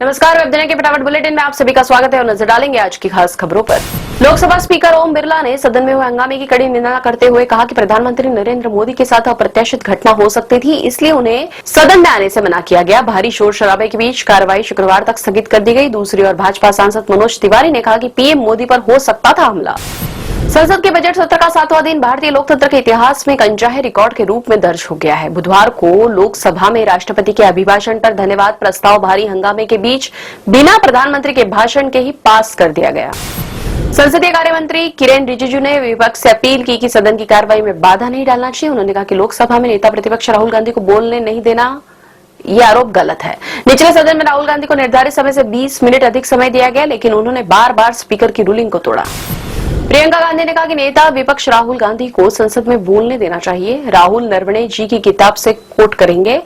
नमस्कार, वेब दुनिया के फटाफट बुलेटिन में आप सभी का स्वागत है और नजर डालेंगे आज की खास खबरों पर। लोकसभा स्पीकर ओम बिरला ने सदन में हुए हंगामे की कड़ी निंदा करते हुए कहा कि प्रधानमंत्री नरेंद्र मोदी के साथ अप्रत्याशित घटना हो सकती थी, इसलिए उन्हें सदन में आने से मना किया गया। भारी शोर शराबे के बीच कार्रवाई शुक्रवार तक स्थगित कर दी गई। दूसरी ओर भाजपा सांसद मनोज तिवारी ने कहा कि पीएम मोदी पर हो सकता था हमला। संसद के बजट सत्र का 7वां दिन भारतीय लोकतंत्र के इतिहास में एक अनचाहे रिकॉर्ड के रूप में दर्ज हो गया है। बुधवार को लोकसभा में राष्ट्रपति के अभिभाषण पर धन्यवाद प्रस्ताव भारी हंगामे के बीच बिना प्रधानमंत्री के भाषण के ही पास कर दिया गया। संसदीय कार्य मंत्री किरेन रिजिजू ने विपक्ष से अपील की कि सदन की कार्रवाई में बाधा नहीं डालना चाहिए। उन्होंने कहा कि लोकसभा में नेता प्रतिपक्ष राहुल गांधी को बोलने नहीं देना, ये आरोप गलत है। निचले सदन में राहुल गांधी को निर्धारित समय से 20 मिनट अधिक समय दिया गया, लेकिन उन्होंने बार बार स्पीकर की रूलिंग को तोड़ा। प्रियंका गांधी ने कहा कि नेता विपक्ष राहुल गांधी को संसद में बोलने देना चाहिए। राहुल नरवणे जी की किताब से कोट करेंगे,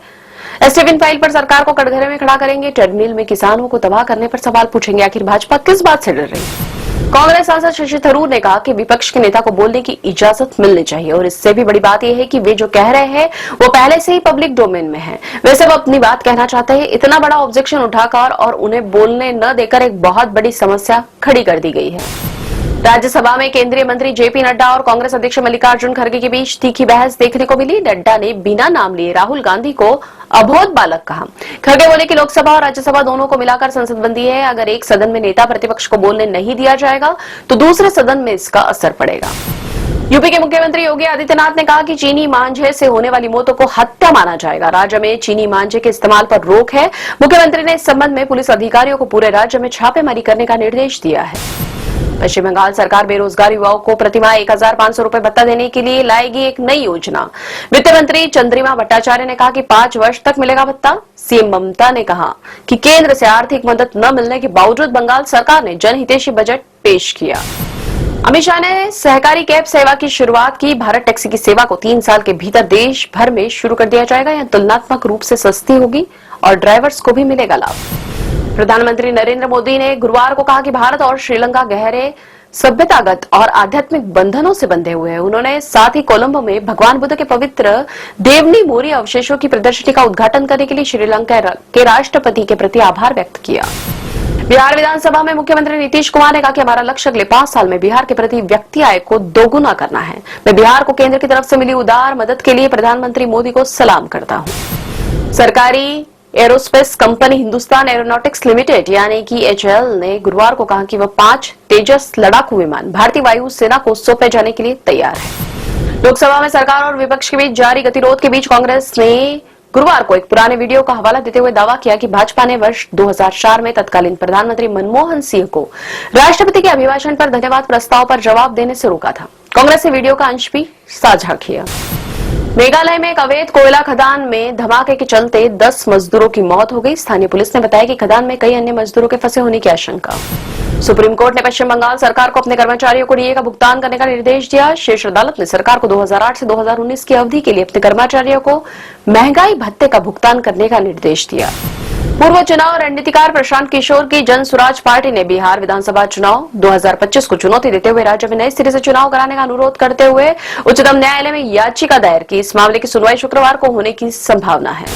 एस्टेविन फाइल पर सरकार को कटघरे में खड़ा करेंगे, ट्रेडमिल में किसानों को तबाह करने पर सवाल पूछेंगे। आखिर भाजपा किस बात से डर रही है? कांग्रेस सांसद शशि थरूर ने कहा कि विपक्ष के नेता को बोलने की इजाजत मिलनी चाहिए और इससे भी बड़ी बात यह है कि वे जो कह रहे हैं वो पहले से ही पब्लिक डोमेन में है। वे सब अपनी बात कहना चाहते हैं। इतना बड़ा ऑब्जेक्शन उठाकर और उन्हें बोलने न देकर एक बहुत बड़ी समस्या खड़ी कर दी गई है। राज्यसभा में केंद्रीय मंत्री जेपी नड्डा और कांग्रेस अध्यक्ष मल्लिकार्जुन खड़गे के बीच तीखी बहस देखने को मिली। नड्डा ने बिना नाम लिए राहुल गांधी को अबोध बालक कहा। खड़गे बोले कि लोकसभा और राज्यसभा दोनों को मिलाकर संसद बनती है। अगर एक सदन में नेता प्रतिपक्ष को बोलने नहीं दिया जाएगा तो दूसरे सदन में इसका असर पड़ेगा। यूपी के मुख्यमंत्री योगी आदित्यनाथ ने कहा कि चीनी मांझे से होने वाली मौतों को हत्या माना जाएगा। राज्य में चीनी मांझे के इस्तेमाल पर रोक है। मुख्यमंत्री ने इस संबंध में पुलिस अधिकारियों को पूरे राज्य में छापेमारी करने का निर्देश दिया है। पश्चिम बंगाल सरकार बेरोजगार युवाओं को प्रतिमाह 1500 रुपए भत्ता देने के लिए लाएगी एक नई योजना। वित्त मंत्री चंद्रिमा भट्टाचार्य ने कहा कि 5 वर्ष तक मिलेगा भत्ता। सीएम ममता ने कहा कि केंद्र से आर्थिक मदद न मिलने के बावजूद बंगाल सरकार ने जनहितैषी बजट पेश किया। अमित शाह ने सहकारी कैब सेवा की शुरुआत की। भारत टैक्सी की सेवा को 3 साल के भीतर देश भर में शुरू कर दिया जाएगा। यह तुलनात्मक रूप से सस्ती होगी और ड्राइवर्स को भी मिलेगा लाभ। प्रधानमंत्री नरेंद्र मोदी ने गुरुवार को कहा कि भारत और श्रीलंका गहरे सभ्यतागत और आध्यात्मिक बंधनों से बंधे हुए हैं। उन्होंने साथ ही कोलंबो में भगवान बुद्ध के पवित्र देवनी मोरी अवशेषों की प्रदर्शनी का उद्घाटन करने के लिए श्रीलंका के राष्ट्रपति के प्रति आभार व्यक्त किया। बिहार विधानसभा में मुख्यमंत्री नीतीश कुमार ने कहा कि हमारा लक्ष्य अगले 5 साल में बिहार के प्रति व्यक्ति आय को दोगुना करना है। मैं बिहार को केंद्र की तरफ से मिली उदार मदद के लिए प्रधानमंत्री मोदी को सलाम करता हूं। सरकारी aerospace company Hindustan aeronautics limited यानी कि एचएएल ने गुरुवार को कहा कि वह 5 तेजस लड़ाकू विमान भारतीय वायु सेना को सौंपे जाने के लिए तैयार है। लोकसभा में सरकार और विपक्ष के बीच जारी गतिरोध के बीच कांग्रेस ने गुरुवार को एक पुराने वीडियो का हवाला देते हुए दावा किया कि भाजपा ने वर्ष 2004 में तत्कालीन प्रधानमंत्री मनमोहन सिंह को राष्ट्रपति के अभिभाषण पर धन्यवाद प्रस्ताव पर जवाब देने से रोका था। कांग्रेस ने वीडियो का अंश भी साझा किया। मेघालय में एक अवैध कोयला खदान में धमाके के चलते 10 मजदूरों की मौत हो गई। स्थानीय पुलिस ने बताया कि खदान में कई अन्य मजदूरों के फंसे होने की आशंका। सुप्रीम कोर्ट ने पश्चिम बंगाल सरकार को अपने कर्मचारियों को डीए का भुगतान करने का निर्देश दिया। शीर्ष अदालत ने सरकार को 2008 से 2019 की अवधि के लिए अपने कर्मचारियों को महंगाई भत्ते का भुगतान करने का निर्देश दिया। पूर्व चुनाव रणनीतिकार प्रशांत किशोर की जन स्वराज पार्टी ने बिहार विधानसभा चुनाव 2025 को चुनौती देते हुए राज्य में नए सिरे से चुनाव कराने का अनुरोध करते हुए उच्चतम न्यायालय में याचिका दायर की। इस मामले की सुनवाई शुक्रवार को होने की संभावना है।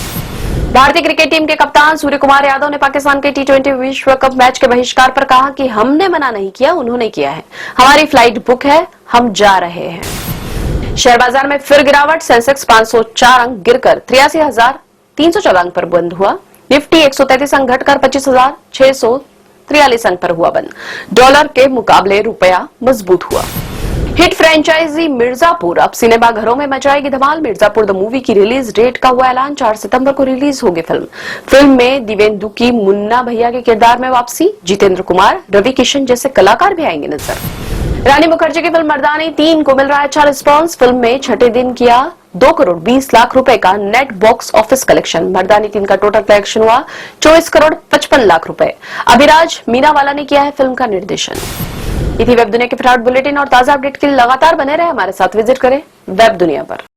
भारतीय क्रिकेट टीम के कप्तान सूर्य कुमार यादव ने पाकिस्तान के T20 विश्व कप मैच के बहिष्कार पर कहा कि हमने मना नहीं किया, उन्होंने किया है। हमारी फ्लाइट बुक है, हम जा रहे हैं। शेयर बाजार में फिर गिरावट। सेंसेक्स 504 अंक गिरकर 83,314 अंक पर बंद हुआ। निफ्टी 133 अंक घटकर 25,643 अंक पर हुआ बंद। डॉलर के मुकाबले रुपया मजबूत हुआ। हिट फ्रेंचाइजी मिर्जापुर अब सिनेमा घरों में मचाएगी धमाल। मिर्जापुर द मूवी की रिलीज डेट का हुआ ऐलान। 4 सितंबर को रिलीज होगी फिल्म में दिवेंदु की मुन्ना भैया के किरदार में वापसी। जितेंद्र कुमार, रवि किशन जैसे कलाकार भी आएंगे नजर। रानी मुखर्जी की फिल्म मर्दानी 3 को मिल रहा है अच्छा रिस्पॉन्स। फिल्म में छठे दिन किया 2 करोड़ 20 लाख रुपए का नेट बॉक्स ऑफिस कलेक्शन। मर्दानी 3 का टोटल कलेक्शन हुआ 24 करोड़ 55 लाख रुपए। अभिराज मीनावाला ने किया है फिल्म का निर्देशन। ये थी वेब दुनिया के फटाफट बुलेटिन और ताजा अपडेट के लिए लगातार बने रहे हमारे साथ। विजिट करें वेब दुनिया पर।